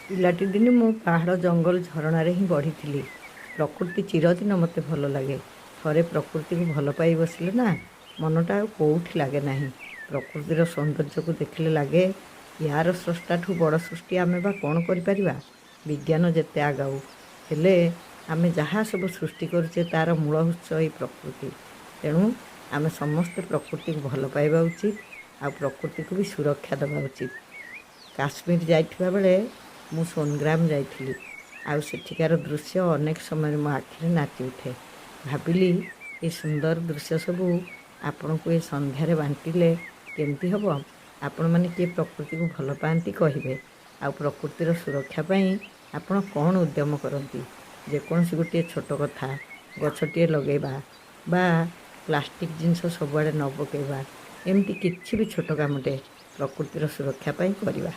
ପିଲାଟି ଦିନେ ମୁଁ ପାହାଡ଼ ଜଙ୍ଗଲ ଝରଣାରେ ହିଁ ବଢ଼ିଥିଲି। ପ୍ରକୃତି ଚିରଦିନ ମୋତେ ଭଲ ଲାଗେ। ଥରେ ପ୍ରକୃତିକୁ ଭଲ ପାଇ ବସିଲେ ନା, ମନଟା ଆଉ କେଉଁଠି ଲାଗେ ନାହିଁ। ପ୍ରକୃତିର ସୌନ୍ଦର୍ଯ୍ୟକୁ ଦେଖିଲେ ଲାଗେ, ୟାର ସ୍ରଷ୍ଟାଠୁ ବଡ଼ ସୃଷ୍ଟି ଆମେ ବା କ'ଣ କରିପାରିବା। ବିଜ୍ଞାନ ଯେତେ ଆଗାଉ, ହେଲେ ଆମେ ଯାହା ସବୁ ସୃଷ୍ଟି କରୁଛେ ତା'ର ମୂଳ ଉତ୍ସ ଏଇ ପ୍ରକୃତି। ତେଣୁ ଆମେ ସମସ୍ତେ ପ୍ରକୃତିକୁ ଭଲ ପାଇବା ଉଚିତ, ଆଉ ପ୍ରକୃତିକୁ ବି ସୁରକ୍ଷା ଦେବା ଉଚିତ। କାଶ୍ମୀର ଯାଇଥିବା ବେଳେ ମୁଁ ସୋନଗ୍ରାମ ଯାଇଥିଲି। ଆଉ ସେଠିକାର ଦୃଶ୍ୟ ଅନେକ ସମୟରେ ମୋ ଆଖିରେ ନାଚି ଉଠେ। ଭାବିଲି, ଏ ସୁନ୍ଦର ଦୃଶ୍ୟ ସବୁ ଆପଣଙ୍କୁ ଏ ସନ୍ଧ୍ୟାରେ ବାଣ୍ଟିଲେ କେମିତି ହେବ। ଆପଣମାନେ କିଏ ପ୍ରକୃତିକୁ ଭଲ ପାଆନ୍ତି କହିବେ। ଆଉ ପ୍ରକୃତିର ସୁରକ୍ଷା ପାଇଁ ଆପଣ କ'ଣ ଉଦ୍ୟମ କରନ୍ତି। ଯେକୌଣସି ଗୋଟିଏ ଛୋଟ କଥା, ଗଛଟିଏ ଲଗାଇବା ବା ପ୍ଲାଷ୍ଟିକ୍ ଜିନିଷ ସବୁଆଡ଼େ ନ ପକାଇବା, ଏମିତି କିଛି ବି ଛୋଟ କାମଟେ ପ୍ରକୃତିର ସୁରକ୍ଷା ପାଇଁ କରିବା।